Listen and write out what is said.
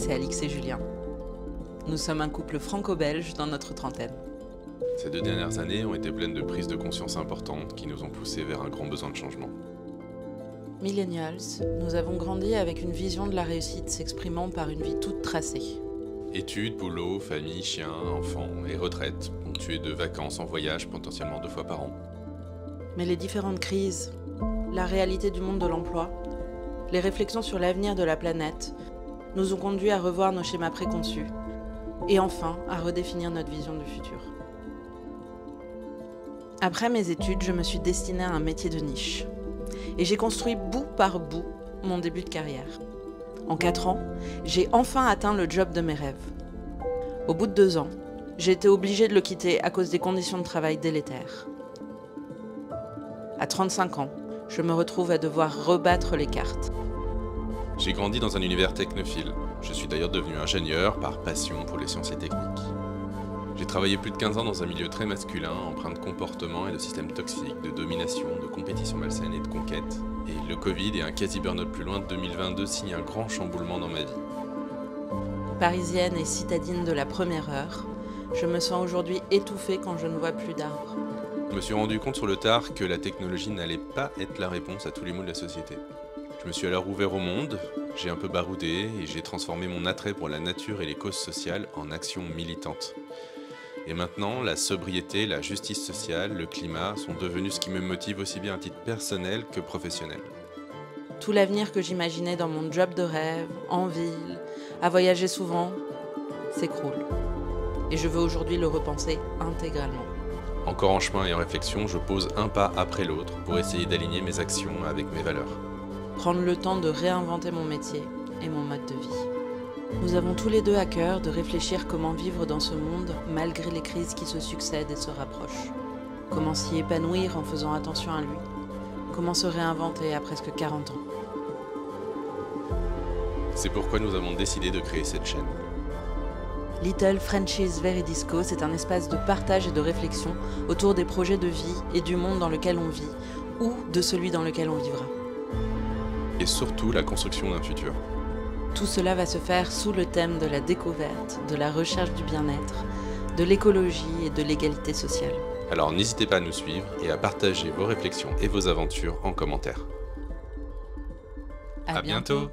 c'est Alix et Julien. Nous sommes un couple franco-belge dans notre trentaine. Ces 2 dernières années ont été pleines de prises de conscience importantes qui nous ont poussés vers un grand besoin de changement. Millennials, nous avons grandi avec une vision de la réussite s'exprimant par une vie toute tracée. Études, boulot, famille, chiens, enfants et retraite, ponctuées de vacances en voyage potentiellement 2 fois par an. Mais les différentes crises, la réalité du monde de l'emploi, les réflexions sur l'avenir de la planète nous ont conduits à revoir nos schémas préconçus et enfin à redéfinir notre vision du futur. Après mes études, je me suis destinée à un métier de niche et j'ai construit bout par bout mon début de carrière. En 4 ans, j'ai enfin atteint le job de mes rêves. Au bout de 2 ans, j'ai été obligée de le quitter à cause des conditions de travail délétères. À 35 ans, je me retrouve à devoir rebattre les cartes. J'ai grandi dans un univers technophile. Je suis d'ailleurs devenu ingénieur par passion pour les sciences et techniques. J'ai travaillé plus de 15 ans dans un milieu très masculin, empreint de comportements et de systèmes toxiques, de domination, de compétition malsaine et de conquête. Et le Covid et un quasi-burn-out plus loin de 2022 signent un grand chamboulement dans ma vie. Parisienne et citadine de la première heure, je me sens aujourd'hui étouffée quand je ne vois plus d'arbres. Je me suis rendu compte sur le tard que la technologie n'allait pas être la réponse à tous les maux de la société. Je me suis alors ouvert au monde, j'ai un peu baroudé et j'ai transformé mon attrait pour la nature et les causes sociales en action militante. Et maintenant, la sobriété, la justice sociale, le climat sont devenus ce qui me motive aussi bien à titre personnel que professionnel. Tout l'avenir que j'imaginais dans mon job de rêve, en ville, à voyager souvent, s'écroule. Et je veux aujourd'hui le repenser intégralement. Encore en chemin et en réflexion, je pose un pas après l'autre pour essayer d'aligner mes actions avec mes valeurs. Prendre le temps de réinventer mon métier et mon mode de vie. Nous avons tous les deux à cœur de réfléchir comment vivre dans ce monde malgré les crises qui se succèdent et se rapprochent. Comment s'y épanouir en faisant attention à lui. Comment se réinventer à presque 40 ans. C'est pourquoi nous avons décidé de créer cette chaîne. Little Frenchies Very Disco, c'est un espace de partage et de réflexion autour des projets de vie et du monde dans lequel on vit, ou de celui dans lequel on vivra. Et surtout la construction d'un futur. Tout cela va se faire sous le thème de la découverte, de la recherche du bien-être, de l'écologie et de l'égalité sociale. Alors n'hésitez pas à nous suivre et à partager vos réflexions et vos aventures en commentaire. À bientôt.